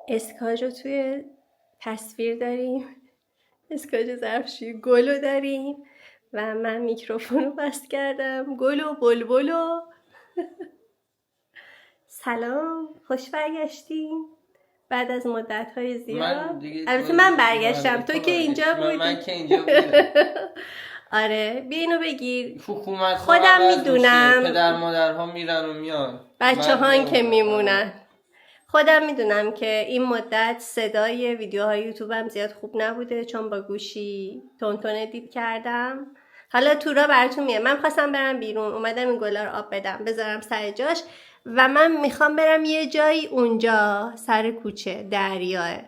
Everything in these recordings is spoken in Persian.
اسکاج رو توی تصویر داریم، اسکاج ظرفشویی گل رو داریم و من میکروفون رو بس کردم. گل و بلبل و سلام، خوش برگشتیم بعد از مدت‌های زیاد. البته من برگشتم، تو که اینجا بودی. من که اینجا بودم. آره بیا اینو بگیر. حکومت خودم میدونم، پدر مادرها میرن و میان، بچه ها که میمونن. خودم میدونم که این مدت صدای ویدیوهای یوتیوبم زیاد خوب نبوده چون با گوشی تون ادیت کردم. حالا تورا براتون میاد. من خواستم برم بیرون، اومدم این گلا رو آب بدم بذارم سر جاش و من میخوام برم یه جایی اونجا سر کوچه دریاه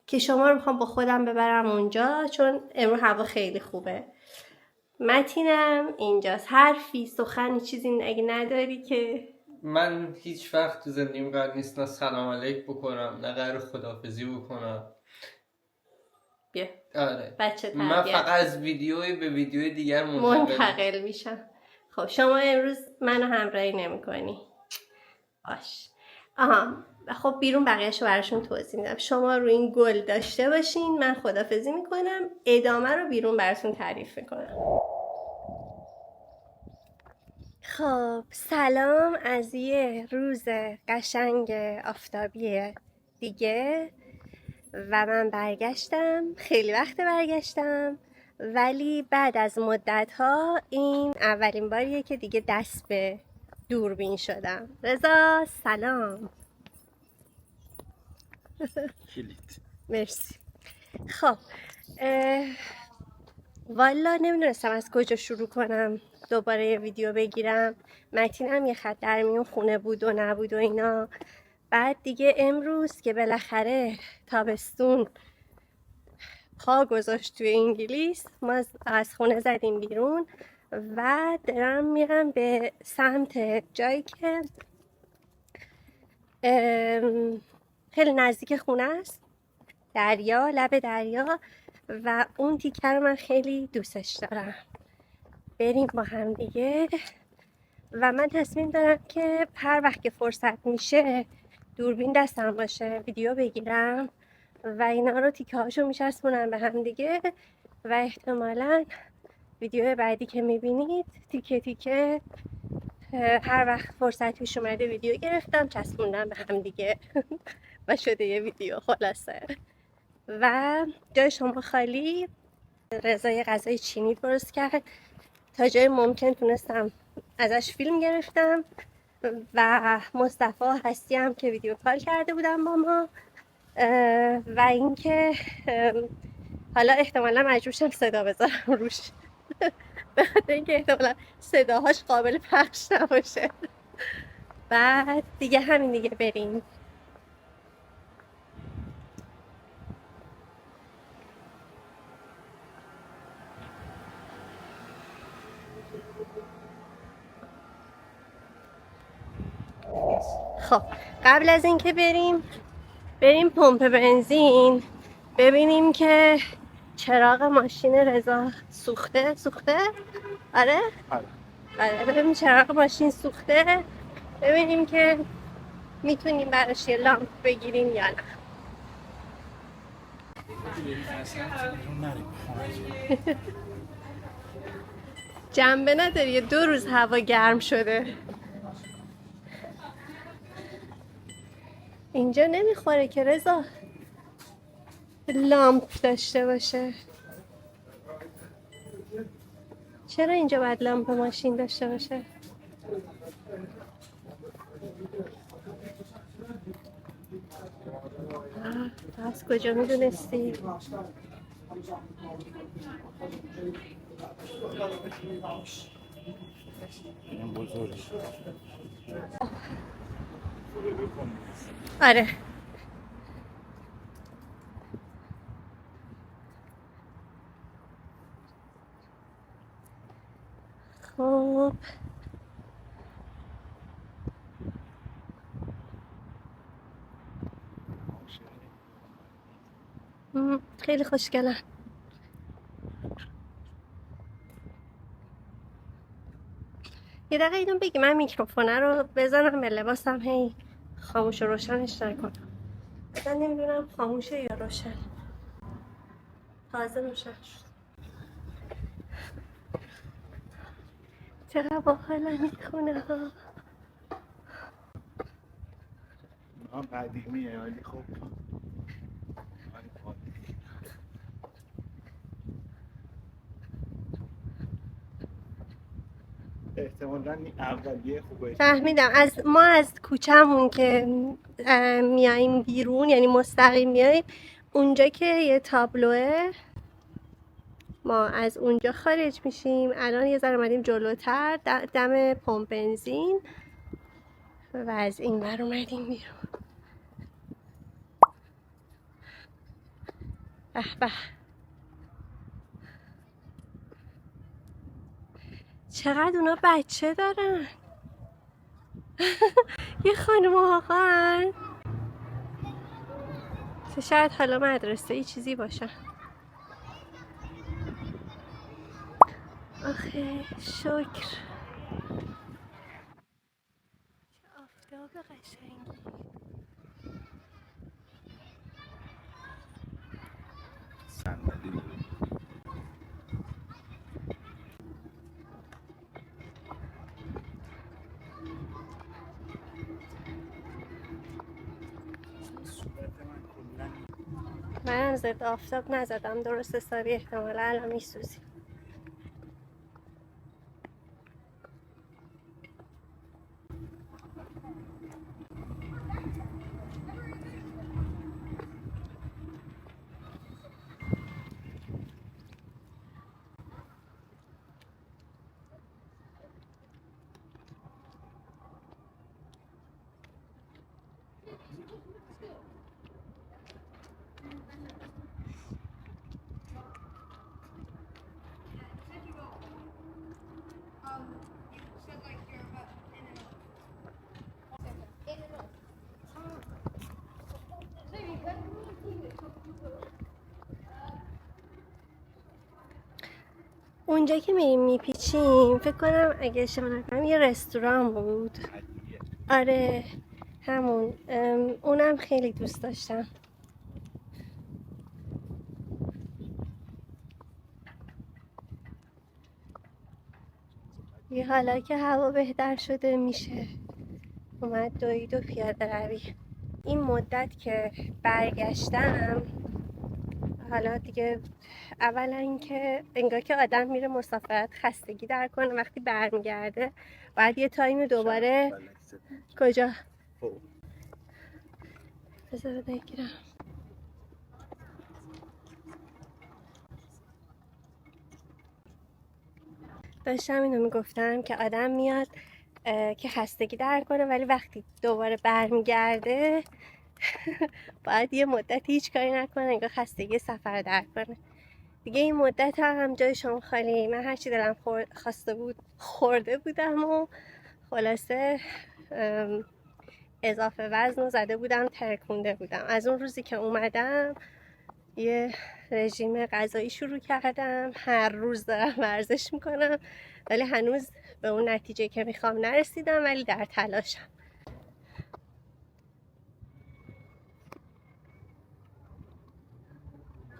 که شما رو میخوام با خودم ببرم اونجا چون امروز هوا خیلی خوبه. متینم اینجاست. حرفی سخنی چیزی اگه نداری که من هیچ وقت تو زندگیم قرار نیست نه سلام علیک بکنم نه قرار خداحافظی بکنم. بیا آره بچه من فقط از ویدیوی به ویدیوی دیگر منتقل میشم. خب شما امروز منو همراهی نمی کنی. باش. خب بیرون بقیهشو براشون توضیح میدم. شما رو این گل داشته باشین، من خداحافظی میکنم، ادامه رو بیرون براتون تعریف میکنم. خب سلام از یه روز قشنگ آفتابی دیگه و من برگشتم. خیلی وقت برگشتم ولی بعد از مدت‌ها این اولین باریه که دیگه دست به دوربین شدم. رضا سلام. کلید. مرسی. خب والا نمیدونستم از کجا شروع کنم دوباره یه ویدیو بگیرم. متین هم یه خط در میون خونه بود و نبود و اینا. بعد دیگه امروز که بالاخره تابستون پا گذاشت توی انگلیس، ما از خونه زدیم بیرون و دارم میرم به سمت جایی که خیلی نزدیک خونه است، دریا، لب دریا، و اون تیکه رو من خیلی دوستش دارم. بریم با هم دیگه و من تصمیم دارم که هر وقت که فرصت میشه دوربین دستم باشه ویدیو بگیرم و اینا رو تیکه هاشو میچسبونم به هم دیگه و احتمالاً ویدیو بعدی که میبینید تیکه تیکه هر وقت فرصت پیش اومده ویدیو گرفتم چسبوندم به هم دیگه و شده یه ویدیو خلاصه. و جای شما خالی. رضا یه غذای چینی درست کرد، تا جای ممکن تونستم ازش فیلم گرفتم و مصطفی هستی هم که ویدیو کال کرده بودم با ما و اینکه حالا احتمالا مجبورشم صدا بذارم روش به خاطر اینکه احتمالا صداهاش قابل پخش نباشه. بعد دیگه همین دیگه بریم. خب قبل از اینکه بریم پمپ بنزین ببینیم که چراغ ماشین رضا سوخته. آره ببینیم چراغ ماشین سوخته، ببینیم که میتونیم براش یه لامپ بگیریم یا نه. جنبه نداری 2 روز هوا گرم شده. اینجا نمیخوره که رضا لامپ داشته باشه. چرا اینجا باید لامپ ماشین داشته باشه؟ از کجا میدونستی؟ این بزرگ. آره خب خیلی خوشگلن. یه دقیقه اینو بگی من میکروفونه رو بزنم به لباسم، هی خاموش و روشنش نکنم. اصلا نمیدونم خاموشه یا روشن. تازه روشن شد. چقدر باحال این خونه ها. قدیمیه ولی خب احتمالاً این اولیه خوبه. فهمیدم. ما از کوچه‌مون که میایم بیرون، یعنی مستقیم میایم اونجا که یه تابلوه، ما از اونجا خارج میشیم. الان یه ذره اومدیم جلوتر دم پمپ بنزین و از این ور اومدیم بیرون. به به، چقدر اونا بچه دارن. یه خانم آقا شاید حالا مدرسه ای چیزی باشن. آخه شکر، چه آفتاب قشنگی. صندلی داره. صورت من کلاً منم ضد آفتاب نزدم درست حسابی، احتمالا الان میسوزی. اونجا که میریم میپیچیم فکر کنم اگه اشتباه نکنم یه رستوران بود. قدیمیه. آره همون. اونم خیلی دوست داشتم. یه حالا که هوا بهتر شده میشه اومد دوید و پیاده روی. این مدت که برگشتم حالا دیگه، اولا اینکه انگار که آدم میره مسافرت خستگی در کنه، وقتی برمیگرده باید یه تایم دوباره. کجا؟ بذار بگیرم. داشتم اینو میگفتم که آدم میاد که خستگی در کنه، ولی وقتی دوباره برمیگرده باید یه مدت هیچ کاری نکنه انگار خستگی سفر در کنه. دیگه این مدت هم جای شما خالی. من هرچی دلم خواسته بود خورده بودم و خلاصه اضافه وزن رو زده بودم، ترکونده بودم. از اون روزی که اومدم یه رژیم غذایی شروع کردم، هر روز دارم ورزش میکنم، ولی هنوز به اون نتیجه که میخوام نرسیدم، ولی در تلاشم.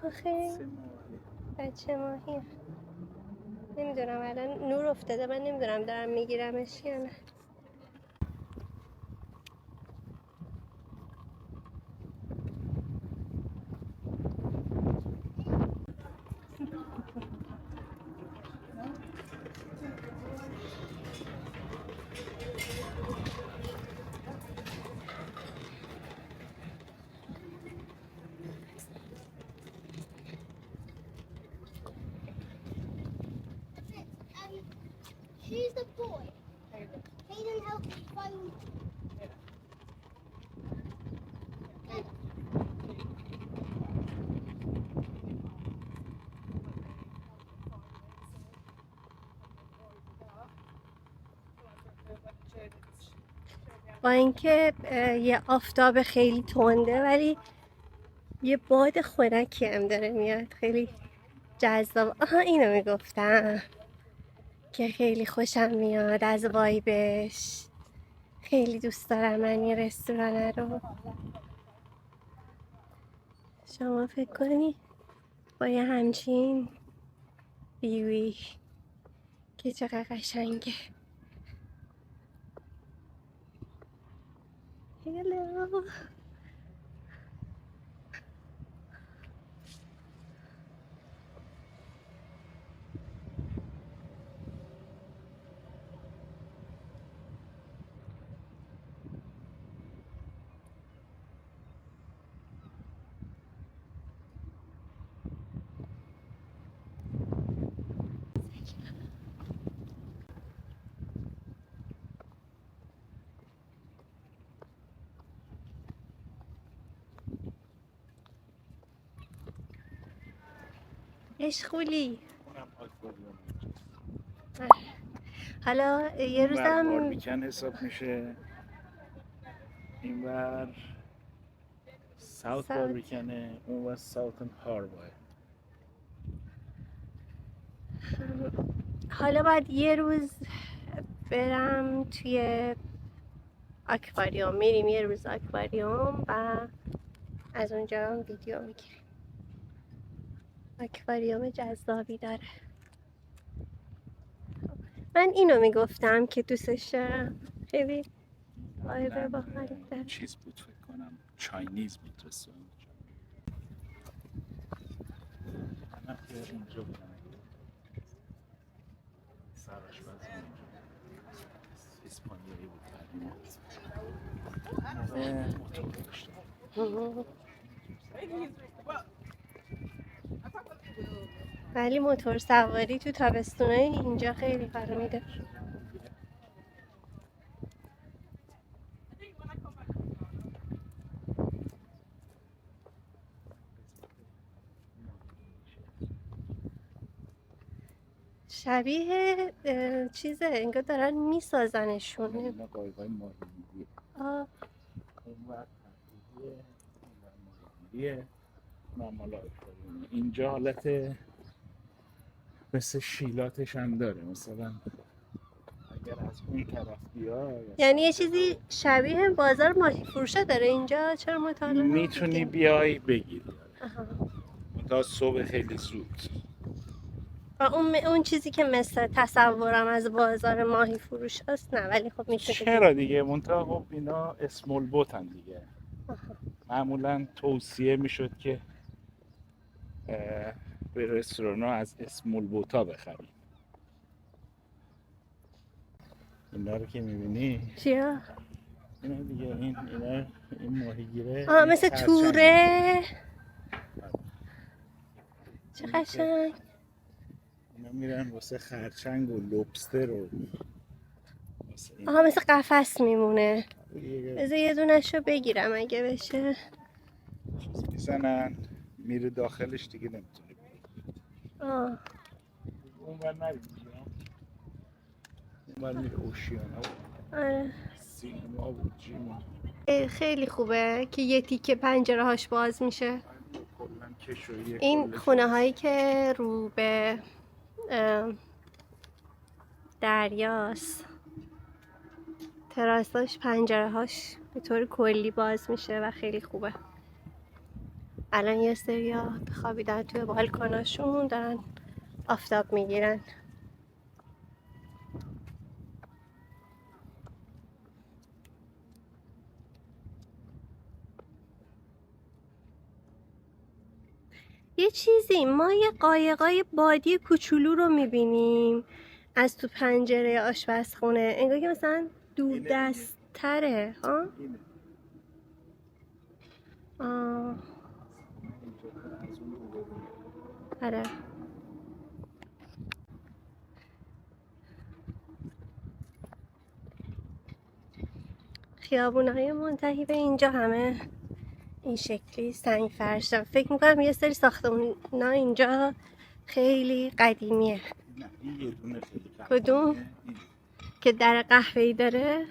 آخه بچه ماهی نمیدونم الان نور افتاده، من نمیدونم دارم میگیرمش یا نه. She's the boy. Hayden, help me find. با اینکه یه آفتاب خیلی تنده ولی یه باد خنکی هم داره میاد، خیلی جذاب. آها اینو میگفتم که خیلی خوشم میاد از وایبش. خیلی دوست دارم من این رستوران رو. شما فکر کنی با یه همچین بیوی که چقدر قشنگه. هلو. اشخولی. اونم آکواریوم. حالا یه اونور روزم باربیکن حساب میشه، اینور ساوت ساوت. باربیکنه، اونور ساوتن هاربای. حالا باید یه روز برم توی آکواریوم. میریم یه روز آکواریوم و از اونجا هم ویدیو میگیریم. آکواریوم جذابی داره. من اینو میگفتم که دوستش دارم. خیلی وایب باحالی داره. چیز بود فکر کنم، چاینیز بود رستوران. منم که اینجا بودم، سرآشپز اونجا اسپانیایی بود تقریبا. موتور داشتم. ولی موتور سواری تو تابستونه اینجا خیلی حال میده. شبیه چیزه، انگار دارن میسازنشون. اینا قایقای ماهیگیریه. اونور تفریحیه، اینور ماهیگیریه، اونم مال آکواریومه. اینجا حالت مثل شیلاتش هم داره، مثلا اگر از اون طرف بیای یعنی یه چیزی شبیه بازار ماهی فروشه داره اینجا. چرا مطالعه میتونی بیای بگیری، آها. تا صبح خیلی زود. و اون چیزی که مثل تصورم از بازار ماهی فروش هست نه، ولی خب میتونی چرا دیگه، منتها خب اینا اسمول بوتن دیگه. معمولا توصیه میشد که به رستوران ها از اسمول بوتا بخریم. اینا رو که میبینی، چیا؟ اینا دیگه، این ماهیگیره. مثل توره. چه قشنگ. اینا میرن واسه خرچنگ و لوبستر و مثل قفس میمونه. دیگه بذار یه دونش رو بگیرم اگه بشه. چیز میزنن میره داخلش دیگه نمیتونه بگیری. اونور نریم دیگه، اونور میره اوشیانا و آره. سینما و جیم. خیلی خوبه که یه تیکه پنجره هاش باز میشه. کلن کشویی. این خونه هایی که رو به دریاست، تراساش پنجره هاش به طور کلی باز میشه و خیلی خوبه. الان یه سریا خوابیدن توی بالکناشون، دارن آفتاب میگیرن. یه چیزی، ما یه قایقای بادی کوچولو رو میبینیم از تو پنجره آشپزخونه، انگار که مثلا دور دست تره. آره. خیابونهای منتهی به اینجا همه این شکلی سنگ فرشن. فکر میکنم یه سری ساختمونا اینجا خیلی قدیمیه. نه این یه دونه خیلی کدوم؟ قدیمیه. که در قهوه‌ای داره؟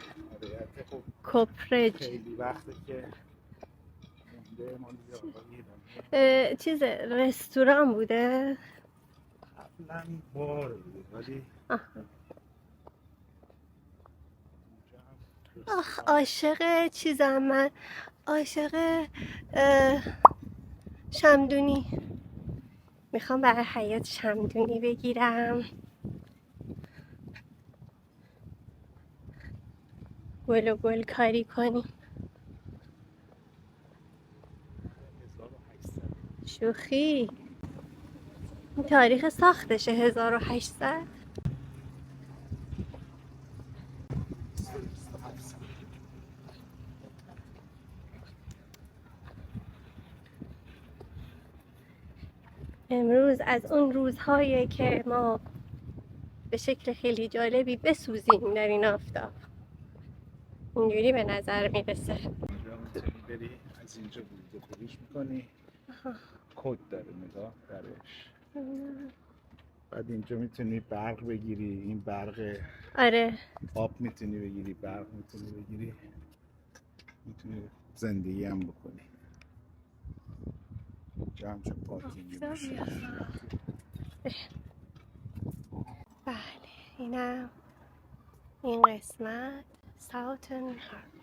خب کوپرج. خیلی وقته که مونده، مال یه آقایی چیز رستوران بوده؟ قبلا بار بود ولی عاشق چیزم من، عاشق شمدونی میخوام برای حیات شمدونی بگیرم، گل و گل کاری کنیم. شوخی، این تاریخ ساختشه 1800. امروز از اون روزهایی که ما به شکل خیلی جالبی بسوزیم در این آفتاب، اینجوری به نظر میرسه. اینجا میتونی بری از اینجا ورود و خروج میکنی. کد داره نگاه درش. بعد اینجا میتونی برق بگیری، این برق آره آب میتونی بگیری، برق میتونی بگیری، میتونی زندگی هم بکنی. اینجا همچون پارکینگی میشه. بله، اینم این قسمت ساوتن هاربر.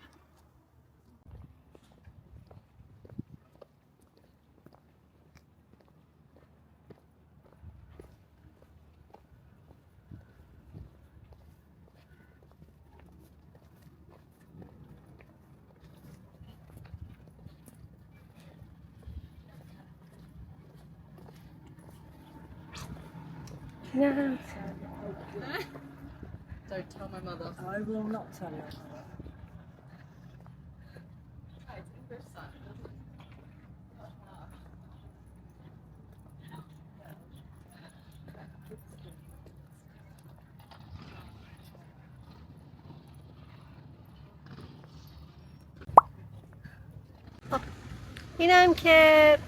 اینم Don't tell my mother. I will not tell you. اینم که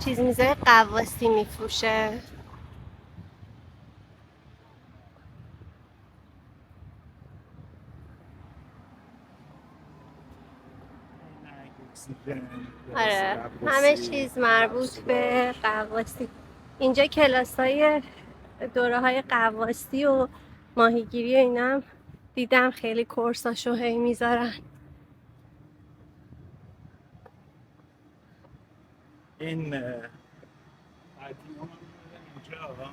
چیز میزه قواسی میفروشه. آره، همه چیز مربوط به قواسی. اینجا کلاسای دوره های قواسی و ماهیگیری و اینا هم دیدم، خیلی کورساشو هی میذارن. این قدیما اینجا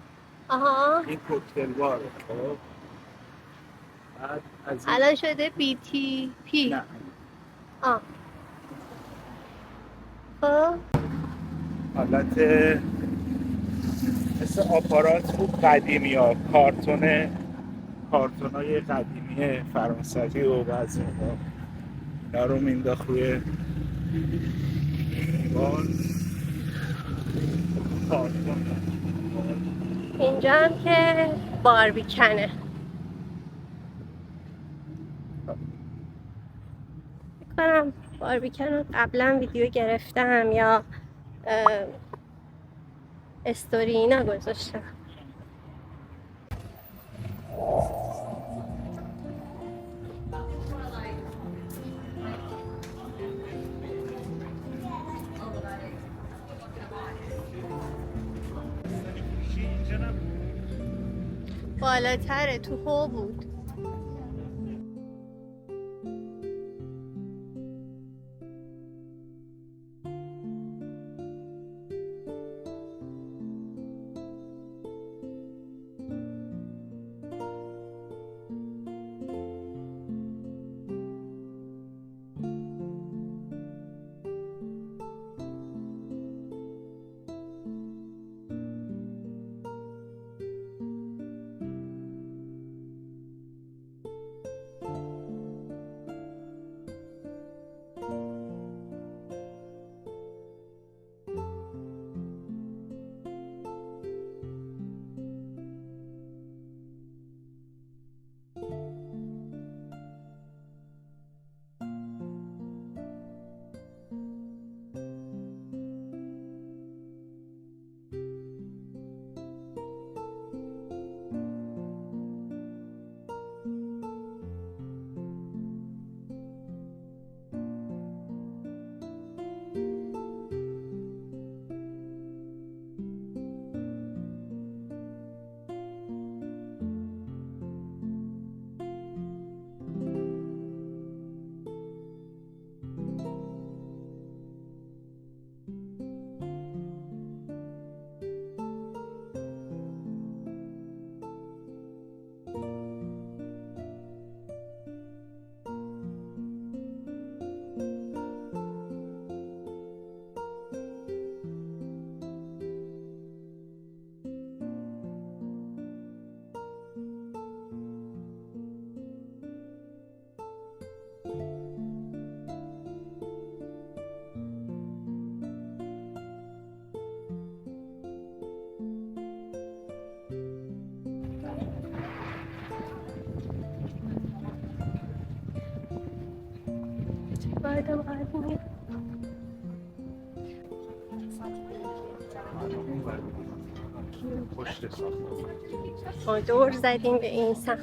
آها، این کوکتل باره. خب بعد از این الان شده BTP. نه آه خب حالت مثل آپارات بود قدیمی ها، کارتونای قدیمی فرانسوی و بعضی ها اینا رو مینداخت روی دیوار. کارتون اینجا هم که باربیکنه. کنم باربیکن رو قبلا ویدیو گرفتم یا استوری اینا گذاشتم. بالاتره، تو هو بود. پشت ساختمون. ما دور زدیم به این سمت.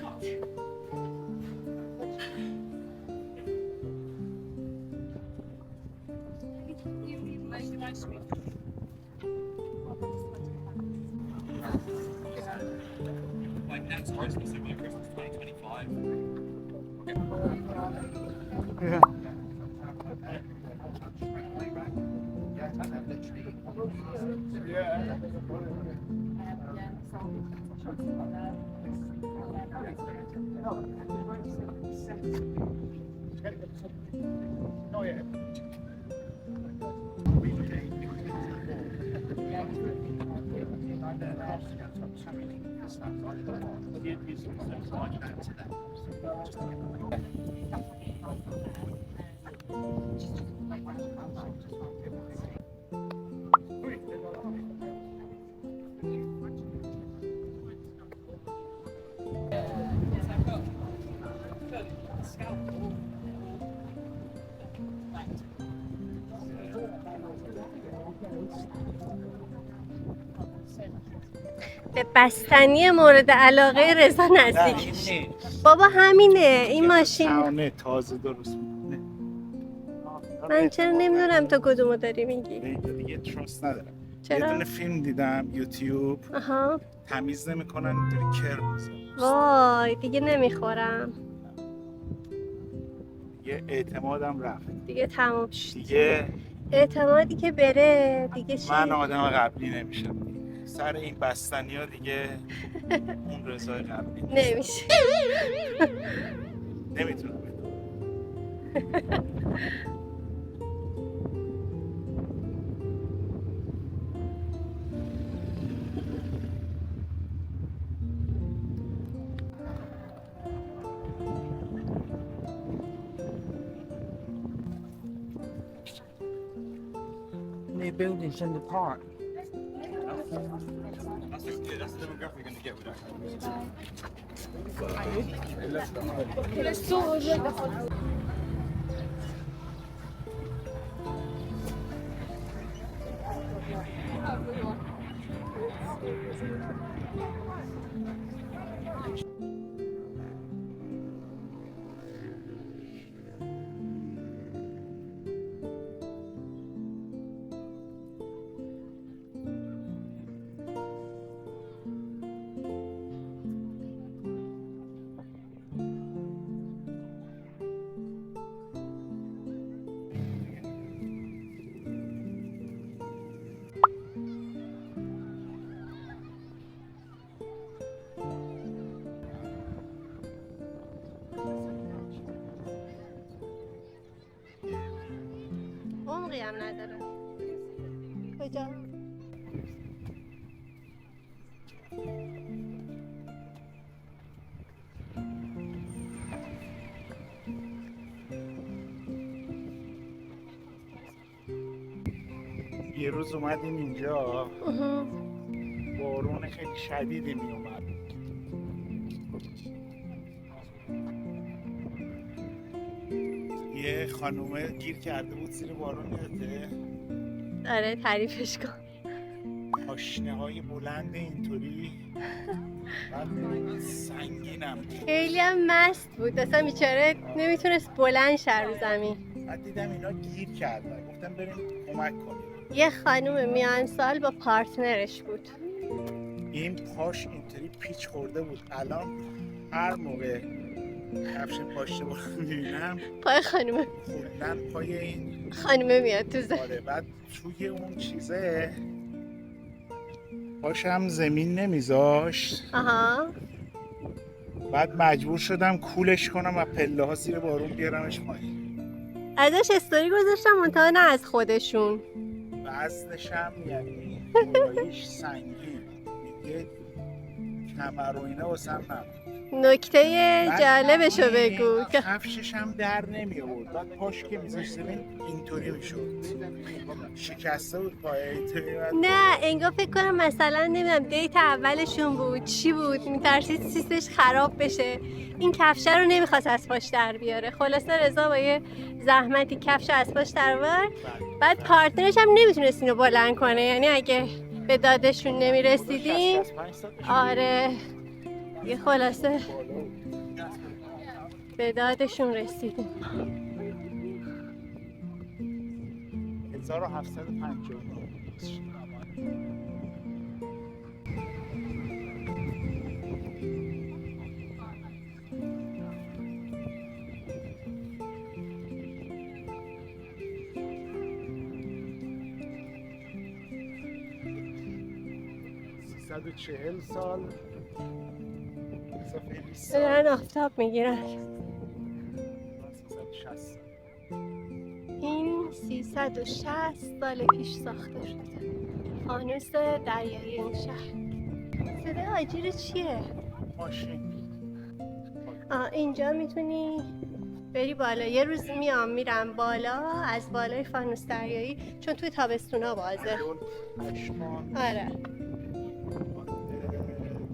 به بستنی مورد علاقه رضا نزدیک شد. بابا همینه این ماشین. سانه تازه درست میکنه. من چرا نمیدونم تو کدومو داری میگی؟ دیگه تراست ندارم. یه چرا؟ دونه فیلم دیدم یوتیوب، آها. تمیز نمیکنن اینطوری کر میزنن. وای دیگه نمیخورم. دیگه اعتمادم رفت. دیگه تموم شد. دیگه اعتمادی که بره دیگه چی؟ من آدم قبلی نمیشم. سر این بستنی ها دیگه اون رضای قبلی نمیشه. نمیتونم. New buildings in the park. That's the demographic you're going to get with that. عمقی هم نداره. کجا؟ یه روز اومدیم اینجا بارون خیلی شدیدی می اومد. یه خانومه گیر کرده بود زیر بارون یادته؟ آره تعریفش کن. پاشنه های بلند اینطوری بعد سنگینم. خیلی هم مست بود اصلا بیچاره نمیتونست بلند شه رو زمین. بعد دیدم اینا گیر کردن گفتم بریم کمک کنیم. یه خانوم میان سال با پارتنرش بود. این پاش اینطوری پیچ خورده بود. الان هر موقع کفش پاشنه رو میبینم پای خانومه خوندن پای این خانومه میاد تو زمین. آره. بعد توی اون چیزه پاشم زمین نمیذاشت. آها. بعد مجبور شدم کولش کنم و پله ها زیر بارون بیارمش پایین. ازش استوری گذاشتم منتها نه از خودشون. وزنشم یعنی جوراییش سنگین دیگه کمر و اینا واسم نبود. نکته جالبشو بگو که کفشش هم در نمی آورد. بعد پاش که میذاشت زمین اینطوری میشد. شکسته بود پایه اینطوری نه انگار فکر کنم مثلا نمیدونم دیت اولشون بود چی بود، میترسید سیستش خراب بشه، این کفشه رو نمیخواست از پاش در بیاره. خلاصه رضا با یه زحمتی کفش از پاش در آورد. بعد پارتنرش هم نمیتونست اینو بلند کنه، یعنی اگه به دادشون نمیرسیدیم آره یه خلاصه به دادشون رسیدیم. 1759 340 سال اضافه 20 سال دارن آفتاب میگیرن. 360 سال. این 360 سال پیش ساخته شده فانوس دریایی این شهر. صدای آجیر چیه؟ ماشین اینجا میتونی بری بالا. یه روز میرم بالا از بالای فانوس دریایی، چون توی تابستونا بازه. پشمان آره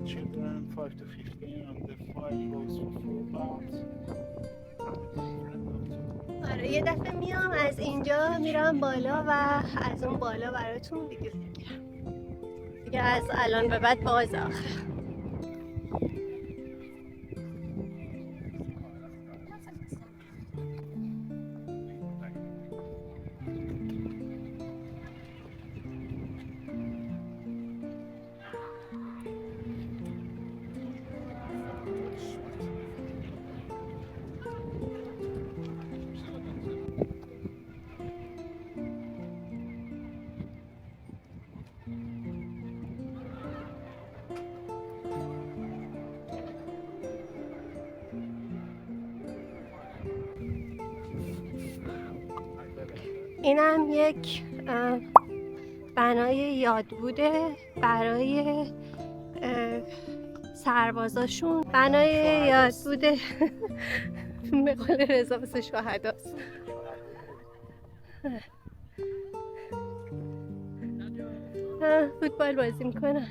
children 5 to 15 on the 5 rows for 4 pounds. آره یه دفعه میام از اینجا میرم بالا و از اون بالا براتون ویدیو میگیرم دیگه. از الان به بعد باز آخه. اینم یک بنای یادبوده برای سربازاشون. بنای یادبوده به قول رضا واسه شهداست. فوتبال بازی میکنن.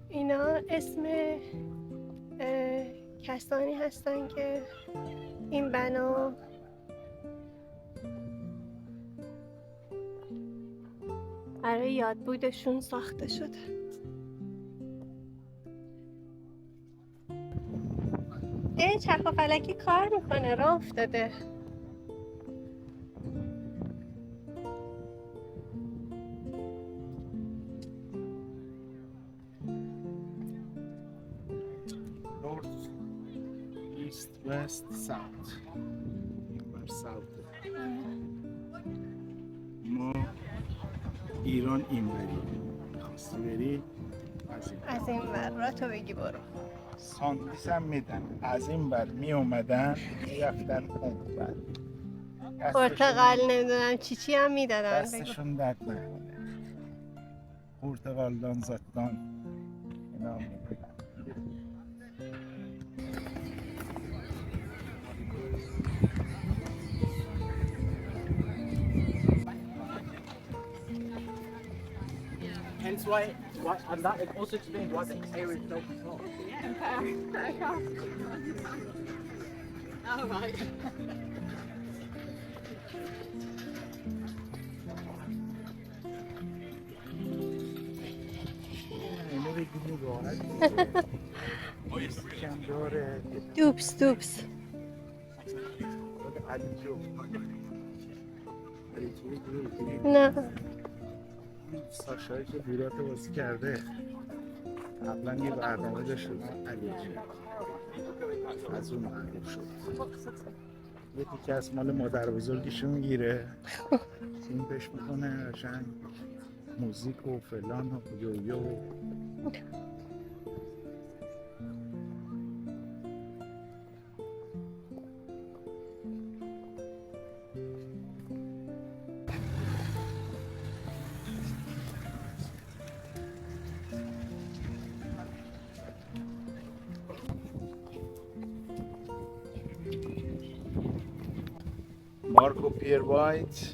اینا اسم کسانی هستن که این بنا برای یادبودشون ساخته شده. چرخ و فلکی کار میکنه، راه افتاده. North, East, West, South. این بر South. ما ایران این بری خواستی بری از این ور تو بگی برو. ساندویچ هم میدن. از این بر می اومدن میرفتن اون بر. پرتقال نمیدونم چی هم میدادن. دستشون درد نکنه. پرتقالدان زدان اینا میدن. Hence why and that also explains why the area is so small. Oh, right. اینو بگیریم راحت کم داره دوبس علی جو نه ساشایی که ویرات بازی کرده قبلا یه برنامه داشت علی جو از اون معروف شد. یه تیکه از مال مادر بزرگیشو میگیره تیم پش میکنه قشنگ موزیک و فلان و یویو و مارکو پیر وایت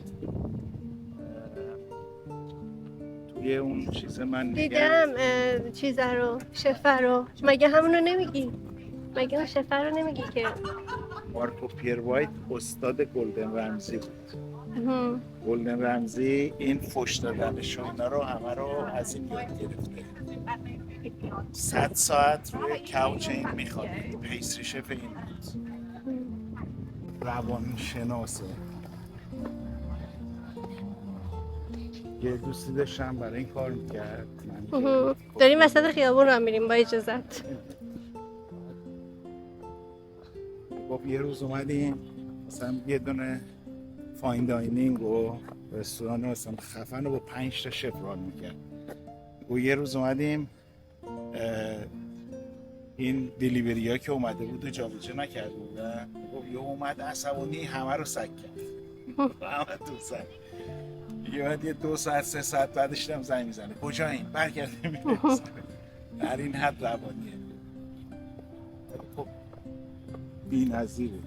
توی اون چیز من دیدم چیزه رو، شفه رو. مگه همونو نمیگی؟ مگه اون شفه رو نمیگی که؟ مارکو پیر وایت استاد گلدن رمزی بود. هم. گلدن رمزی این فوش دادنش و اینا رو همه رو از این یاد گرفته. 100 ساعت روی کوچ این میخواد. پیستری شف این بود. روانشناسه. یه دوستی داشتم برای این کار میکرد. داریم وسط خیابون را میریم با اجازت. خب یه روز اومدیم مثلا یه دونه فاین داینینگ و رستوران مثلا خفن رو با 5 تا شف ران میکرد. و یه روز اومدیم این دیلیوری ها که اومده بود و جابجا نکرده بودن. خب یه اومد عصبانی همه رو سگ کرد. همه تو سگ. یه بعد یه 2 ساعت 3 ساعت بعدش دم زنگ میزنه کجایین برگردیم میرسه. در این حد روانیه. خب بی‌نظیره.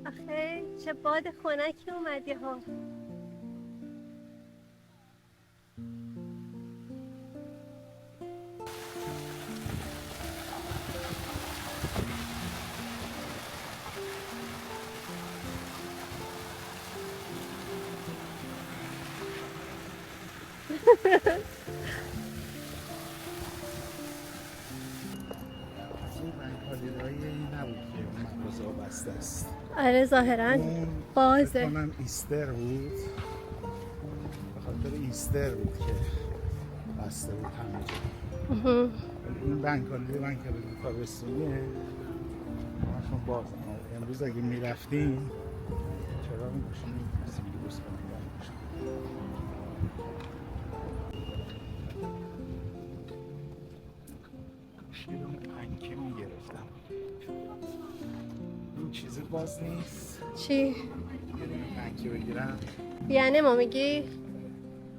آخه چه باد خنکی اومدی ها. این نبود که مغازه ها بسته است. آره ظاهرا بازه. فکر کنم ایستر بود. به خاطر ایستر بود که بسته بود همه جا. این بنکالی تابستونیه همشون باز. امروز اگه میرفتیم چرا میگوشیم میتونستیم درست کنیم. شیرون پنکه میگرفتم. این چیزی باز نیست. چی؟ یه دونه پنکه بگیرم. یعنی ما میگی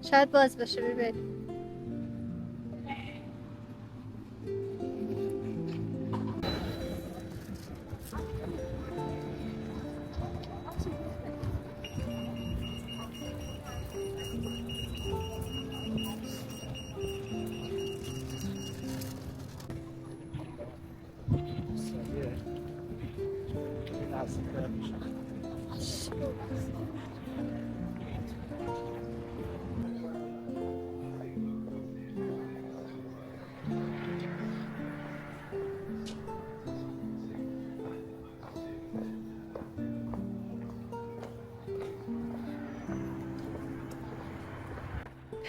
شاید باز باشه ببین.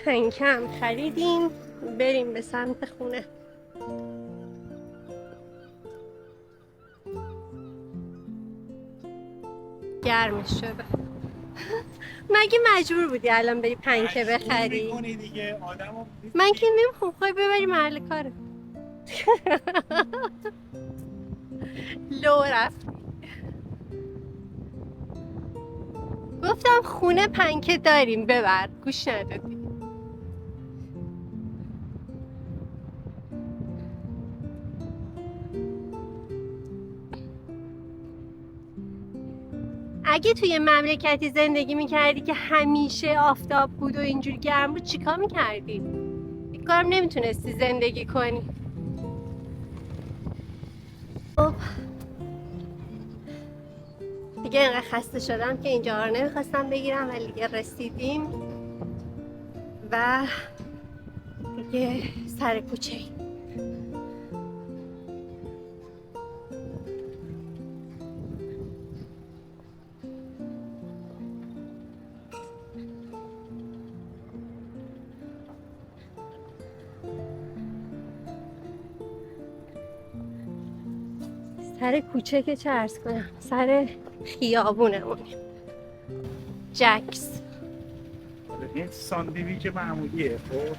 پنکم خریدیم بریم به سمت خونه. گرمش شده. مگه مجبور بودی الان بری پنکه بخری؟ من که نمیخوام خواهی ببری محل کاره. لو رفت. گفتم خونه پنکه داریم ببر. گوش ندادی. اگه توی مملکتی زندگی میکردی که همیشه آفتاب بود و اینجوری گرم بود چیکار میکردی؟ فکر کنم نمیتونستی زندگی کنی. خب دیگه اینقدر خسته شدم که اینجا رو نمیخواستم بگیرم ولی دیگه رسیدیم و دیگه سر کوچه ای. سر کوچه که چه عرض کنم، سر خیابونمونیم. جکس. این ساندویچ معمولیه. خب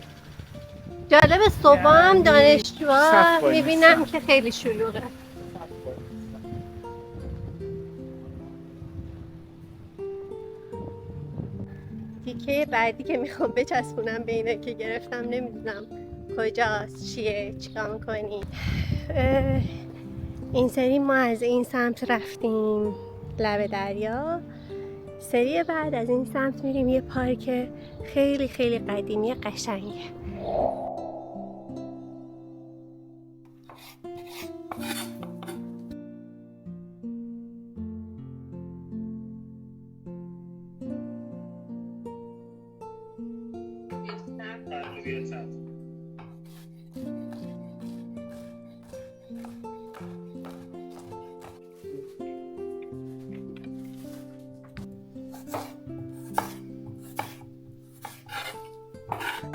جالب صبح هم دانشجوها صف میبینم وایسا. که خیلی شلوغه. تیکه بعدی که میخوام بچسبونم به اینا که گرفتم نمیدونم کجاست، چیه، چیکار میکنی. این سری ما از این سمت رفتیم لب دریا، سری بعد از این سمت میریم یه پارک خیلی خیلی قدیمی قشنگه.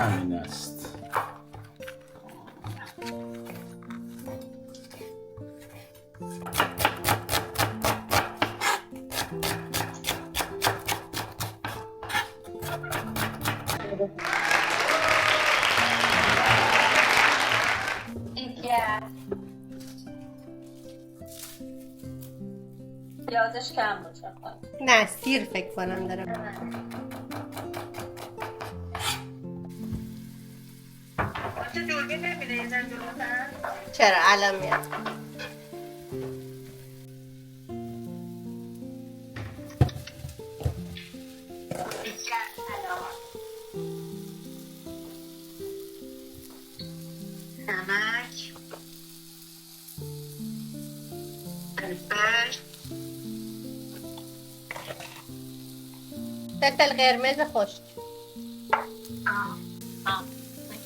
همین است. پیازش کم باشه. نه سیر فکر کنم دارم. دوربین نمیده یه ذره جلوتر؟ چرا الان میاد. نمک فلفل فلفل قرمز خشک.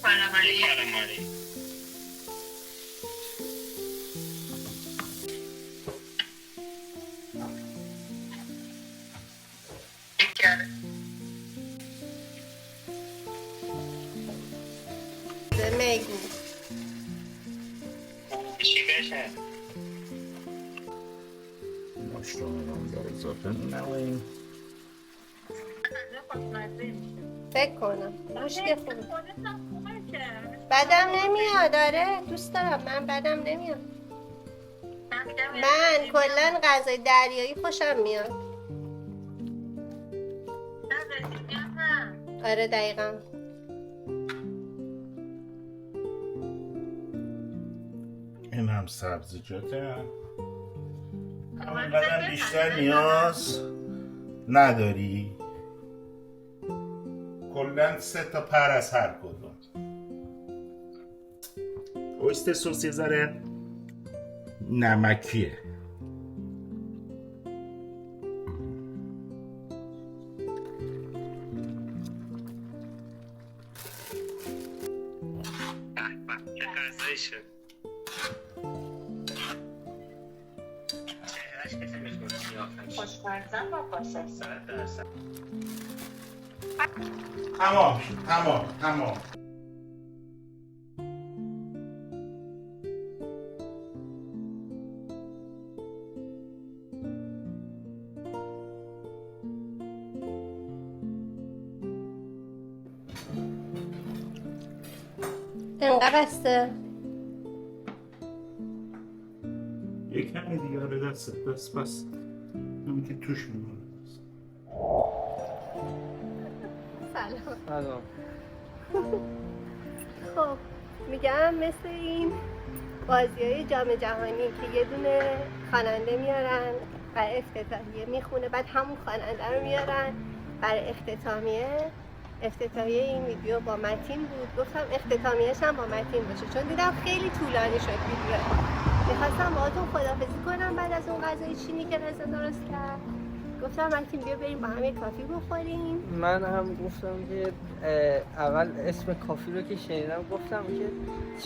کاراملی میگو چی بشه؟ مشروم رو در اضافه نماییم. فکر کنم گوش که خوبه. بدم نمیاد. داره دوست دارم. من بدم نمیاد. من کلا غذای دریایی خوشم میاد. آره دقیقا. این هم سبزیجاته. همینقدر بیشتر نیاز نداری. کلن 3 تا پر از هر کدوم. اویستر سس یه ذره نمکیه. چه غذایی شد؟ خوشمرزن با باشه. تمام شد. تمام. انقدر بسته. یک کمی دیگه رو دست بس همین که توش میمونه. سلام. خب میگم مثل این بازی‌های جام جهانی که یه دونه خواننده میارن برای افتتاحیه میخونه، بعد همون خواننده رو میارن برای اختتامیه افتتاحیه این ویدیو با متین بود. گفتم اختتامیه‌اش هم با متین باشه چون دیدم خیلی طولانی شد ویدیو. میخواستم باهاتون خداحافظی کنم بعد از اون غذای چینی که رضا درست کرد. گفتم متین بیا بریم با هم یه کافی بخوریم. من هم گفتم که اول اسم کافی رو که شنیدم گفتم که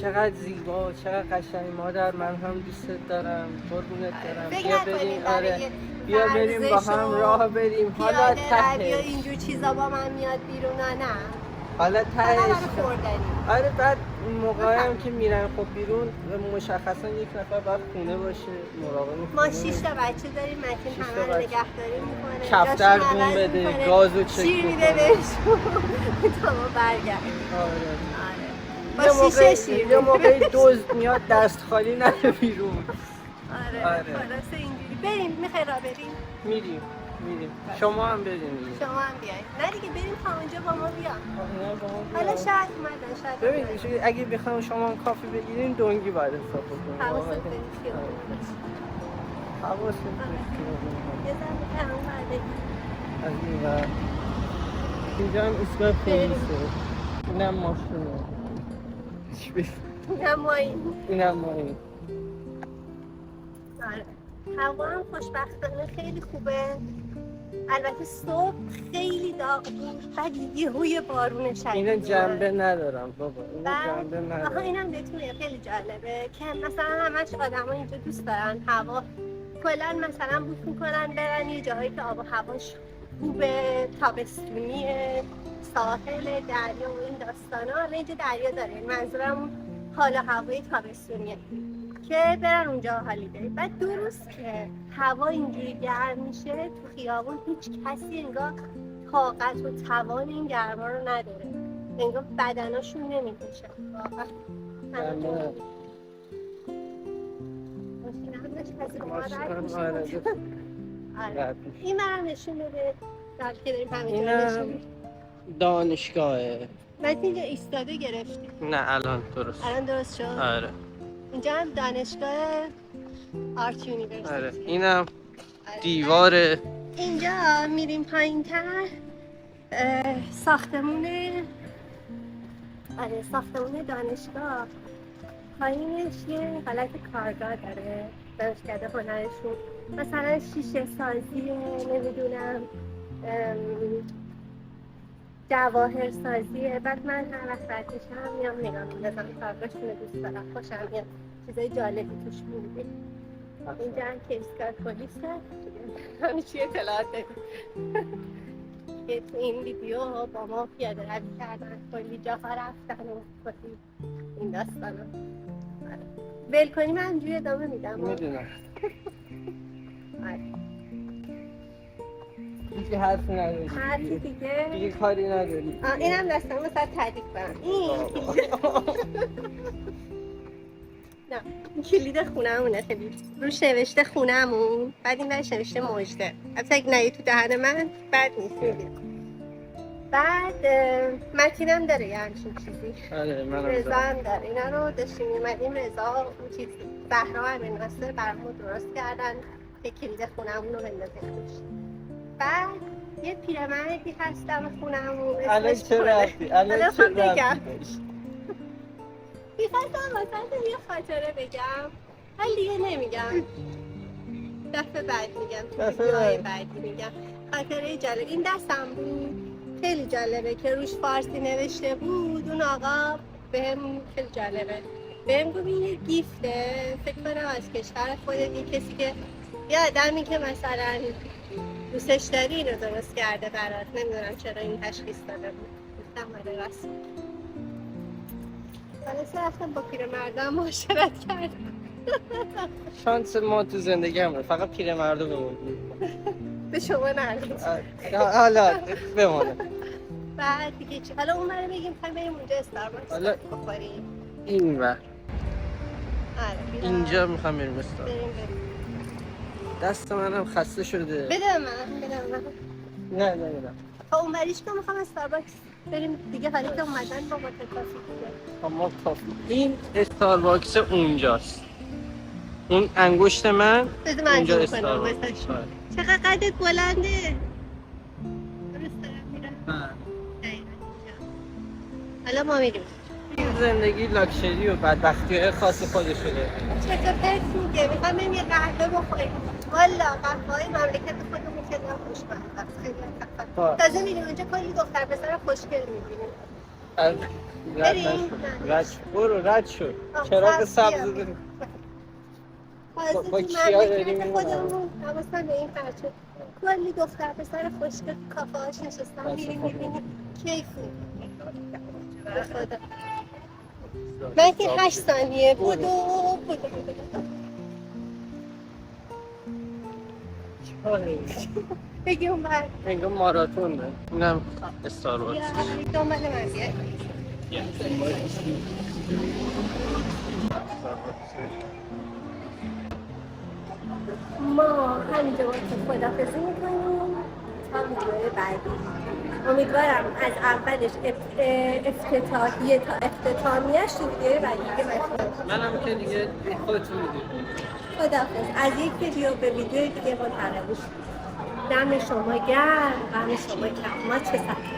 چقدر زیبا، چقدر قشنگ. مادر من هم دوستت دارم، قربونت دارم. فکر بیا نکنید بریم، برای آره بیا بریم با ورزش هم و راه بریم. حالا پیاده روی و تهش، اینجور چیزا با من میاد بیرون نه. حالا فقط برای تهش. خوردنی. آره بعد موقعی هم که میرن خب بیرون مشخصا یک نفر باید خونه باشه مراقب ما خونه 6 تا بچه داریم. متین 6 تا همه رو بچه. نگهداری میکنه. کفتر جاشون دون عوض بده، می‌کنه، گازو چک شیر میده بکنه. بهشون تا ما برگردیم. آره آره با شیشه شیر یه موقعی دزد میاد دست خالی نره بیرون. آره آره. خلاصه اینجوری بریم. میخوای را بریم؟ میریم شما هم بریم دیگه. شما هم بیاید. نه دیگه بریم تا اونجا با ما بیا. اینا با ما حالا بیان. شاید اومدن شاید ببین اومدن. اگه بخوام شما هم کافی بگیرین دنگی باید حساب بکنیم. حواست به خیابون باشه. حواست به یه ذره به اون ور بگیر. از این ور. اینجا هم اسم پلیسه. اینم ماشینه. چی بگم؟ اینم ما اینم ما این. آره. هوا هم خوشبختانه خیلی خوبه. البته صبح خیلی داغ بود. بعد یه بارون شدید اینو اومد. جنبه ندارم بابا. اینو بعد جنبه آها ندارم. اینم بهتونه خیلی جالبه که مثلا همش آدما اینجا دوست دارن هوا کلا مثلا بوک میکنن برن یه جاهایی که آب و هواش خوبه، تابستونیه، ساحل، دریا و این داستانا. حالا اینجا دریا داره، منظورم حال هوای تابستونیه که برن اونجا حالی برید. بعد درست که هوا اینجوری گرم میشه تو خیابون هیچ کسی انگار طاقت و توان این گرما رو نداره، انگار بدناشون نمیکشه واقعا. جنبه آره. این منم نشون بده در که داریم همینجا اینم نشون بده. دانشگاهه. بعد اینجا ایستاده گرفتیم. نه الان درست. الان درست شد؟ آره اینجا هم دانشگاه آرت یونیورسیتی. آره اینم دیواره. اینجا میریم پایین تر ساختمون دانشگاه. پایینش یه حالت کارگاه داره، دانشکده هنرشون مثلا شیشه سازیه، نمیدونم جواهر سازیه. بعد من هر وقت رد میشم میام نگاه می‌کنم، کارگاهشون رو دوست دارم، خوشم میاد، چیزای جالبی توش می‌بینی. اینجا هم که ایستگاه پلیس هست، همه چی اطلاعات داریم که تو این ویدیو با ما پیاده روی کردن، کلی جاها رفتن و کلی این داستانا. ول کنی من اینجوری ادامه میدم. میدونم آره. هیچ حرفی نداری. حرفی دیگه کاری نداری. اینم دستم مثلا تعریف کنم. این کلید خونه‌مونه، خیلی روش نوشته خونه‌مون، بعد این برش نوشته مژده. البته اگه نهی تو دهن من بد نیست میبینم. بعد متینم داره یه همچین چیزی. آره منم رضا دارم. هم داره. اینا رو داشتیم میمدیم رضا اون چیز زهرا امین ناصر برامون درست کردن که کلید خونه‌مون رو بندازیم توش. بعد یه پیرمردی هستم خونه‌مون الان چه رفتی؟ الان چه رفتی؟ میخواستم واسه یه خاطره بگم ولی دیگه نمیگم، دفعه بعد میگم، ویدیوهای بعدی میگم. خاطره جالب این دستم بود، خیلی جالبه که روش فارسی نوشته بود. اون آقا بهم خیلی جالبه بهم گفت این یه گیفته، فکر کنم از کشور خودت، یه کسی که یه آدمی که مثلا دوستش داری اینو درست کرده برات. نمیدونم چرا این تشخیص داده بود. گفتم آره راست. حالا رفتم با پیرمردم معاشرت کردم. شانس ما تو زندگی همونه، فقط پیرمردو بمونی. به شما نرسید. حالا بمونه. بعد دیگه چی؟ حالا اون رو بگیم خواهیم بریم اونجا استارباکس حالا بخوریم. این ور آره بیرم. اینجا میخوام بریم استاد. بریم. دست منم خسته شده. بده من. نه خب اون وریش که میخوام استارباکس بریم دیگه، حالا که اومدن با کافی دیگه. ما کافی. این استارباکس اونجاست. اون انگشت من بده من اونجا کنم استارباکس. چقدر قدت بلنده. درست دارم میرم. حالا ما میریم. این زندگی لاکچری و بدبختی خاص خودشو داره. چطور پرس میگه؟ میخوام بریم یه قهوه بخوریم. والا قهوه‌های مملکت خودمون که خوشبخت است. خیلی خفن. تازه میریم اونجا کلی دختر پسر خوشگل میبینیم. رد شو. چراغ سبز بریم. با کیا داریم این خودمون حواسم به این پرچه کلی دختر پسر خوشگل کافه هاش نشستن میبینیم کیف میکنیم. به خدا من که 8 ثانیه بودو بگی اون بعد انگار ماراتونه. اینم استار وارز. دنبال من بیای ما همینجا باید خداحافظی میکنیم تا ویدیو بعدی. امیدوارم از اولش افتتاحیه تا اختتامیه‌اش تو ویدیو بعدی دیگه منم که دیگه خودتون میدونید. خداحافظ. از یک ویدیو به ویدیو دیگه منتقل میشیم. دم شما گرم، دم شما گرم. ما چه سخت